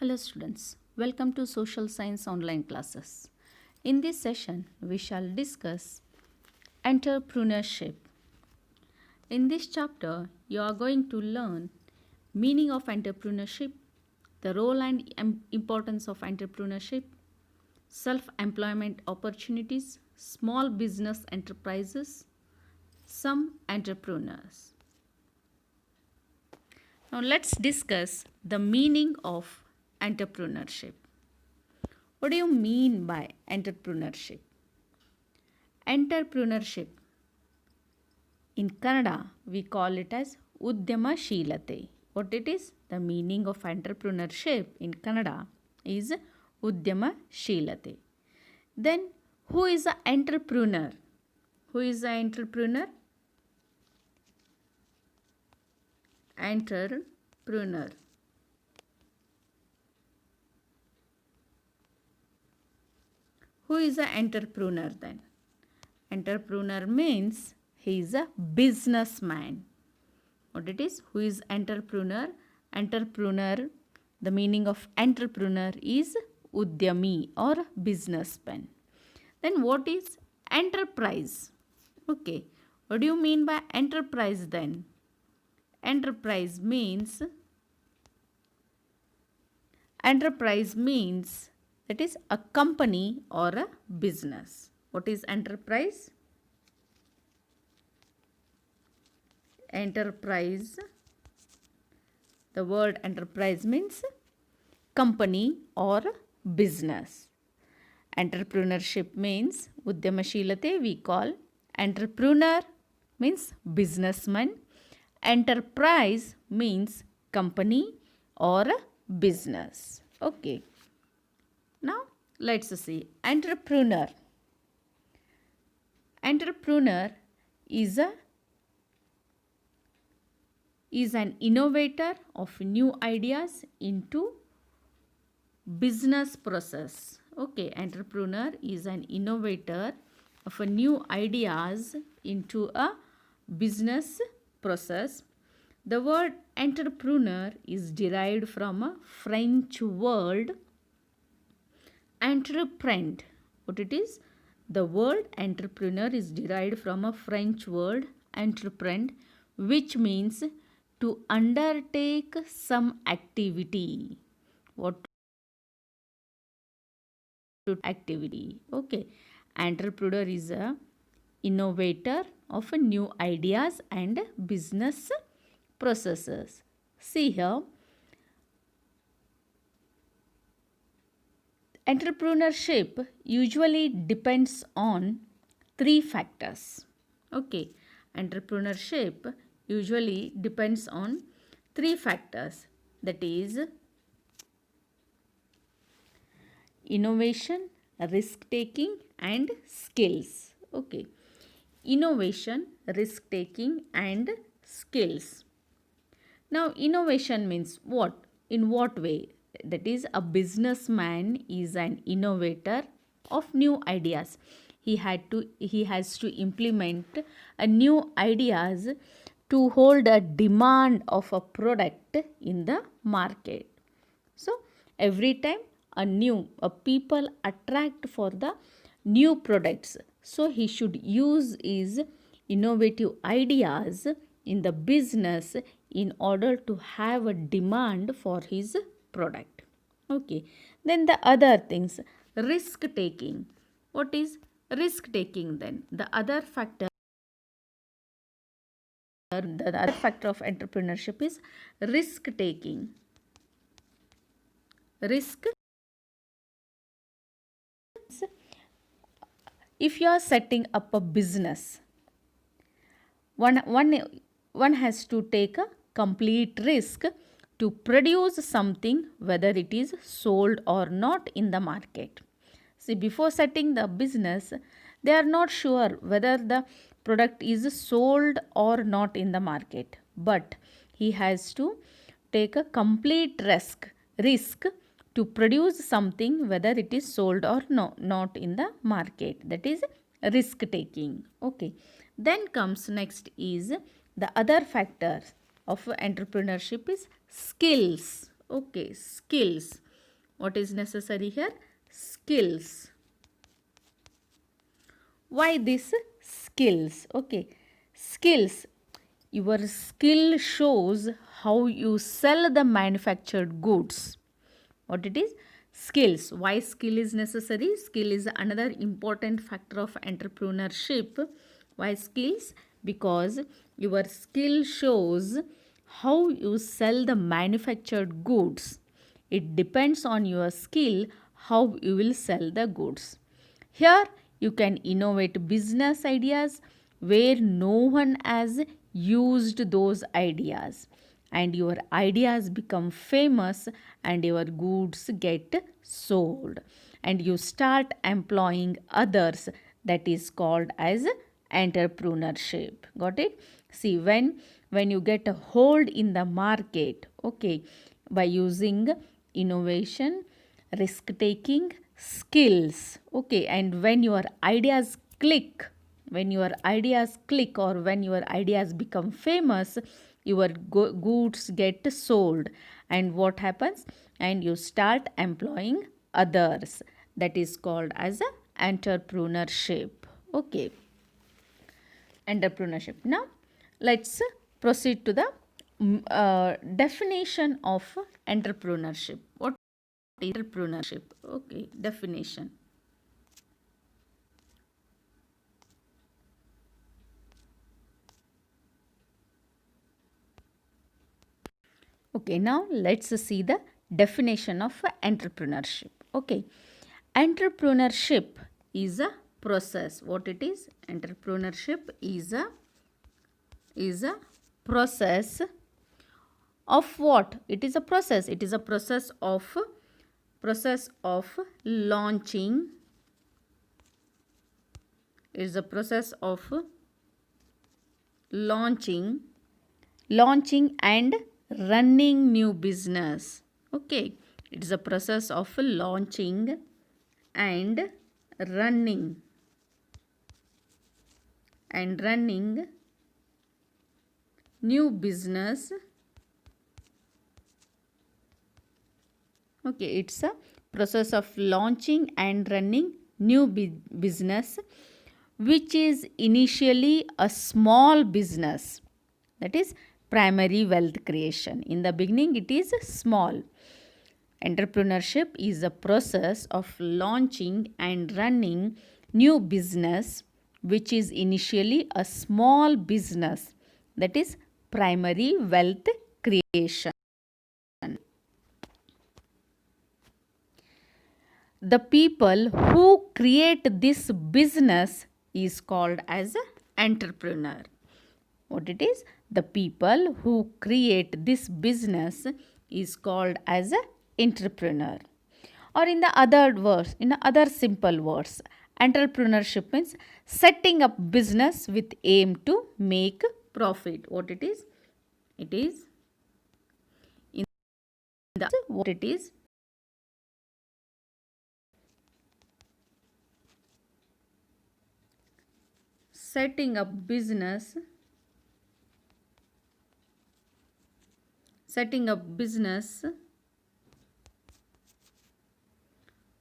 Hello students, welcome to Social Science online classes. In this session, we shall discuss entrepreneurship. In this chapter, you are going to learn meaning of entrepreneurship, the role and importance of entrepreneurship, self-employment opportunities, small business enterprises, some entrepreneurs. Now let's discuss the meaning of entrepreneurship. What do you mean by entrepreneurship? Entrepreneurship, in Kannada, we call it as Udyamashilate. What it is? The meaning of entrepreneurship in Kannada is Udyamashilate. Then, who is an entrepreneur? Who is an entrepreneur? Entrepreneur. Who is an entrepreneur then? Entrepreneur means he is a businessman. What it is? Who is entrepreneur? Entrepreneur, the meaning of entrepreneur is Udyami or businessman. Then what is enterprise? Okay. What do you mean by enterprise then? Enterprise means that is a company or a business. What is enterprise? Enterprise. The word enterprise means company or business. Entrepreneurship means Udyamashilate, we call. Entrepreneur means businessman. Enterprise means company or business. Okay. Now let's see. Entrepreneur. Entrepreneur is an innovator of new ideas into business process. Okay, entrepreneur is an innovator of a new ideas into a business process. The word entrepreneur is derived from a French word entreprendre. What it is? The word entrepreneur is derived from a French word entreprendre, which means to undertake some activity. What activity? Okay. Entrepreneur is a innovator of a new ideas and business processes. See here. Entrepreneurship usually depends on three factors. Okay. Entrepreneurship usually depends on three factors, that is innovation, risk taking and skills. Okay. Innovation, risk taking and skills. Now innovation means what? In what way? That is, a businessman is an innovator of new ideas. He has to implement a new ideas to hold a demand of a product in the market. So every time a people attract for the new products, so he should use his innovative ideas in the business in order to have a demand for his product. Okay. Then the other things, risk taking. What is risk taking then? The other factor of entrepreneurship is risk taking. Risk. If you are setting up a business, one has to take a complete risk to produce something, whether it is sold or not in the market. See, before setting the business, they are not sure whether the product is sold or not in the market. But he has to take a complete risk to produce something, whether it is sold or not in the market. That is risk taking. Okay. Then comes next is the other factor of entrepreneurship is skills. Okay, skills. What is necessary here? Skills. Why this skills? Okay, skills. Your skill shows how you sell the manufactured goods. What it is? Skills. Why skill is necessary? Skill is another important factor of entrepreneurship. Why skills? Because your skill shows how you sell the manufactured goods. It depends on your skill how you will sell the goods. Here you can innovate business ideas where no one has used those ideas, and your ideas become famous and your goods get sold, and you start employing others. That is called as entrepreneurship. Got it? See, when you get a hold in the market, okay, by using innovation, risk taking, skills, okay, and when your ideas click, or when your ideas become famous, your goods get sold, and what happens? And you start employing others. That is called as a entrepreneurship. Okay, entrepreneurship. Now let's proceed to the definition of entrepreneurship. What is entrepreneurship? Okay, definition. Okay, now let's see the definition of entrepreneurship. Okay, entrepreneurship is a process. What it is? Entrepreneurship is a process of what? It is a process. It is a process of launching. It is a process of launching and running new business. Okay, it is a process of launching and running new business. Okay, it's a process of launching and running new business, which is initially a small business. That is primary wealth creation. In the beginning, it is small. Entrepreneurship is a process of launching and running new business, which is initially a small business. That is primary wealth creation. The people who create this business is called as an entrepreneur. What it is? The people who create this business is called as an entrepreneur. Or in the other words, in the other simple words, entrepreneurship means setting up business with aim to make profit. What it is? It is in the what it is? Setting up business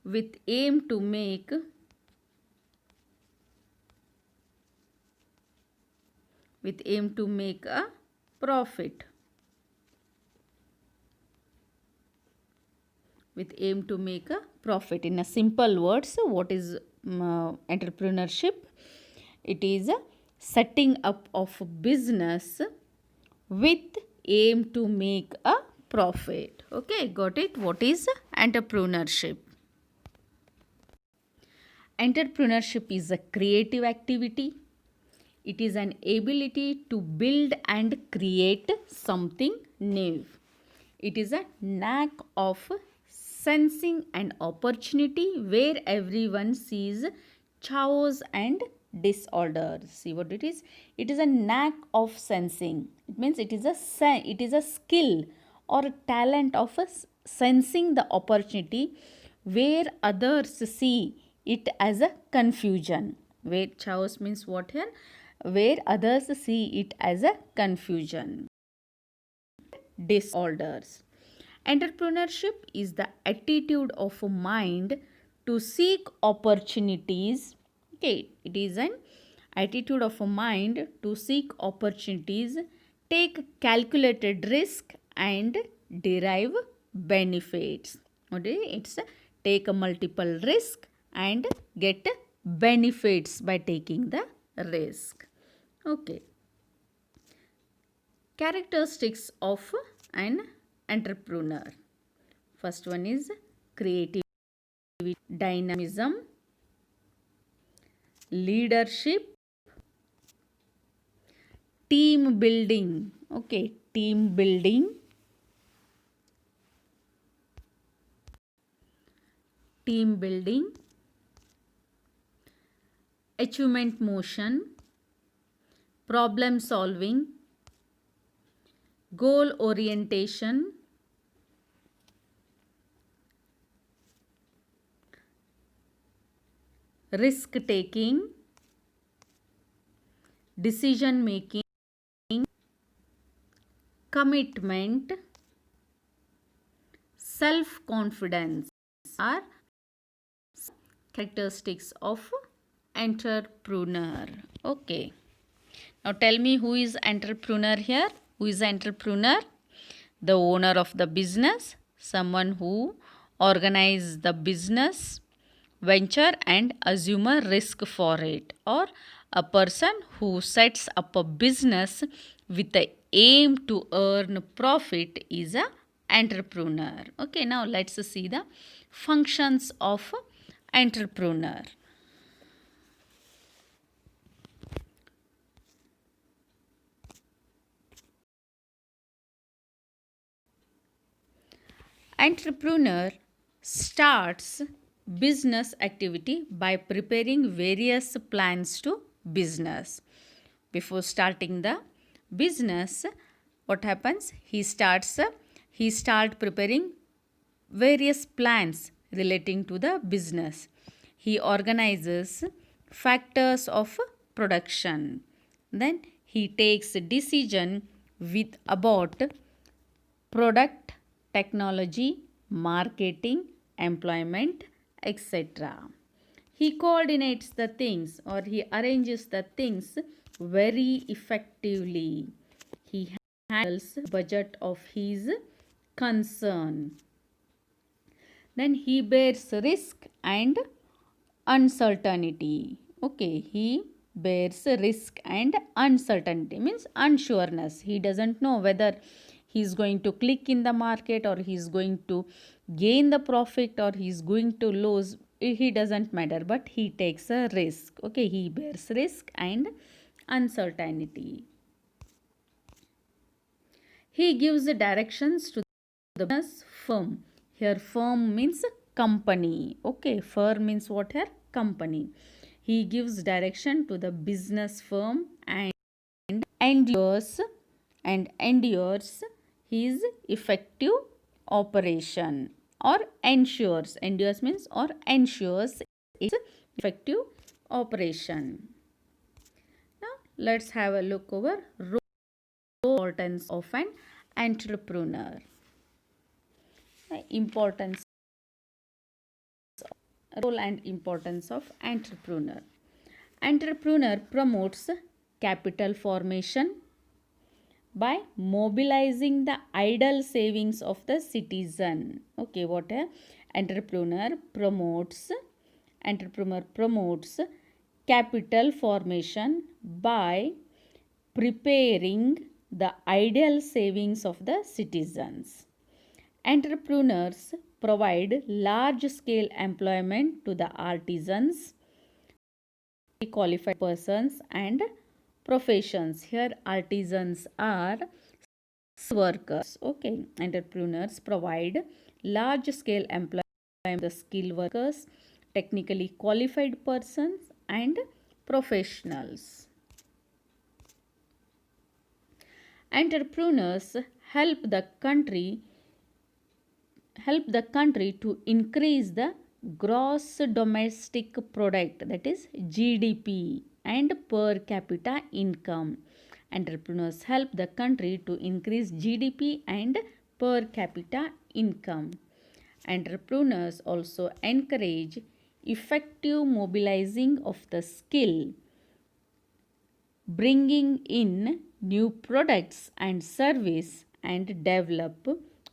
with aim to make a profit. With aim to make a profit. In a simple words, what is entrepreneurship? It is a setting up of a business with aim to make a profit. Okay, got it? What is entrepreneurship? Entrepreneurship is a creative activity. It is an ability to build and create something new. It is a knack of sensing an opportunity where everyone sees chaos and disorder. See what it is? It is a knack of sensing. It means it is a skill or a talent of sensing the opportunity where others see it as a confusion. Where chaos means what here? Where others see it as a confusion, disorders. Entrepreneurship is the attitude of a mind to seek opportunities. Okay, it is an attitude of a mind to seek opportunities, take calculated risk and derive benefits. Okay, it's take a multiple risk and get benefits by taking the risk. Okay. Characteristics of an entrepreneur. First one is creativity, dynamism, leadership, team building. Okay, team building, achievement motion, problem solving, goal orientation, risk taking, decision making, commitment, self confidence are characteristics of entrepreneur. Okay. Now tell me, who is entrepreneur here? Who is entrepreneur? The owner of the business, someone who organizes the business venture and assume a risk for it, or a person who sets up a business with the aim to earn profit is a entrepreneur. Okay, now let's see the functions of entrepreneur. Entrepreneur starts business activity by preparing various plans to business. Before starting the business, what happens? He start preparing various plans relating to the business. He organizes factors of production. Then he takes a decision with about product, technology, marketing, employment, etc. He coordinates the things, or he arranges the things very effectively. He handles budget of his concern. Then he bears risk and uncertainty. Okay, he bears risk and uncertainty means unsureness. He doesn't know whether he's going to click in the market, or he's going to gain the profit, or he's going to lose. He doesn't matter, but he takes a risk. Okay, he bears risk and uncertainty. He gives the directions to the business firm. Here firm means company. Okay, firm means what here? Company. He gives direction to the business firm and endures his effective operation, or ensures means or ensures its effective operation. Now let's have a look over importance of an entrepreneur. Importance, role and importance of entrepreneur. Entrepreneur promotes capital formation by mobilizing the idle savings of the citizen. Okay, what a entrepreneur promotes capital formation by preparing the ideal savings of the citizens. Entrepreneurs provide large scale employment to the artisans, qualified persons and professions. Here artisans are workers. Okay, entrepreneurs provide large scale employment to the skilled workers, technically qualified persons and professionals. Entrepreneurs help the country to increase the gross domestic product, that is GDP, and per capita income. Entrepreneurs help the country to increase GDP and per capita income. Entrepreneurs also encourage effective mobilizing of the skill, bringing in new products and service, and develop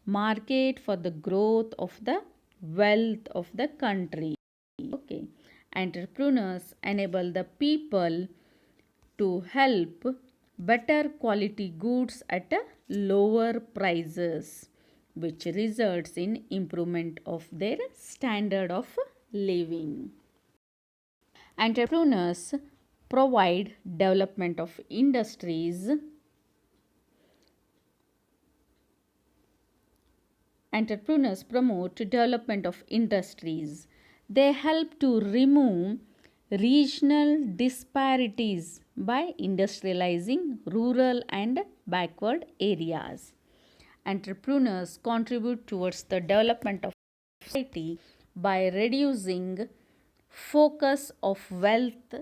market for the growth of the wealth of the country. Okay, entrepreneurs enable the people to help better quality goods at a lower prices, which results in improvement of their standard of living. Entrepreneurs provide development of industries. Entrepreneurs promote development of industries. They help to remove regional disparities by industrializing rural and backward areas. Entrepreneurs contribute towards the development of society by reducing focus of wealth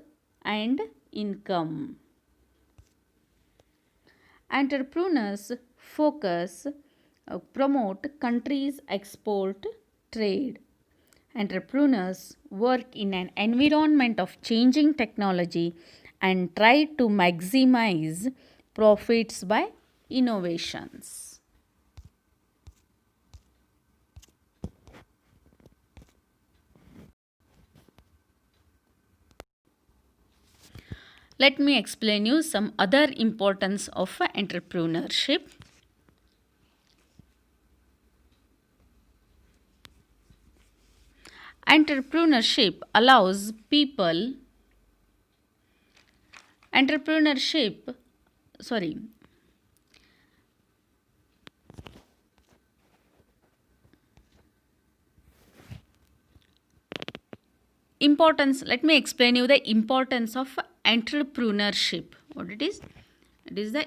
and income. Entrepreneurs promote countries' export trade. Entrepreneurs work in an environment of changing technology and try to maximize profits by innovations. Let me explain you some other importance of entrepreneurship. Entrepreneurship allows people entrepreneurship sorry importance let me explain you the importance of entrepreneurship. What it is the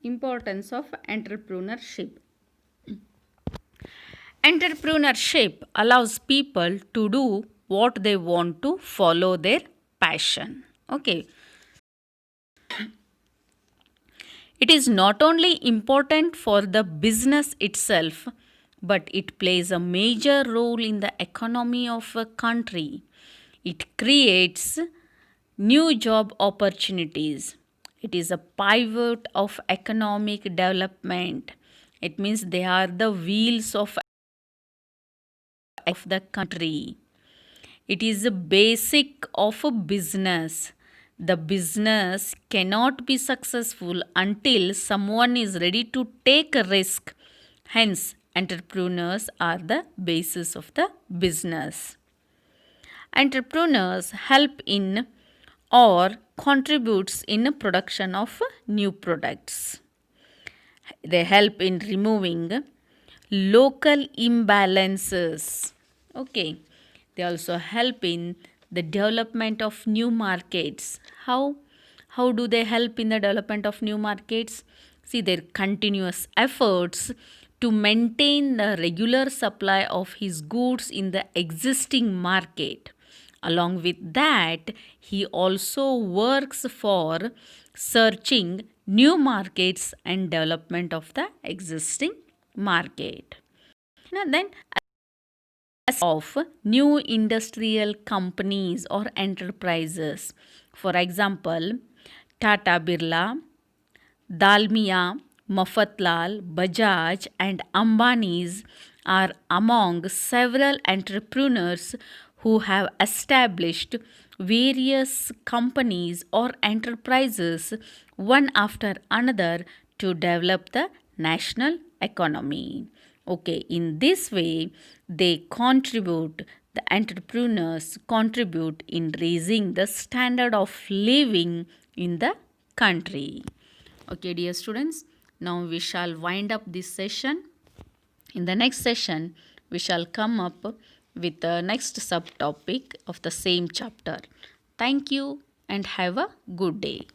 importance of entrepreneurship. Entrepreneurship allows people to do what they want to follow their passion. Okay. It is not only important for the business itself, but it plays a major role in the economy of a country. It creates new job opportunities. It is a pivot of economic development. It means they are the wheels of the country. It is the basic of a business. The business cannot be successful until someone is ready to take a risk. Hence, entrepreneurs are the basis of the business. Entrepreneurs help in or contributes in production of new products. They help in removing local imbalances. Okay. They also help in the development of new markets. How do they help in the development of new markets? See, their continuous efforts to maintain the regular supply of his goods in the existing market. Along with that, he also works for searching new markets and development of the existing market. Now then, of new industrial companies or enterprises. For example, Tata Birla, Dalmia, Mafatlal, Bajaj and Ambani's are among several entrepreneurs who have established various companies or enterprises one after another to develop the national economy. Okay, in this way, the entrepreneurs contribute in raising the standard of living in the country. Okay, dear students, now we shall wind up this session. In the next session, we shall come up with the next subtopic of the same chapter. Thank you and have a good day.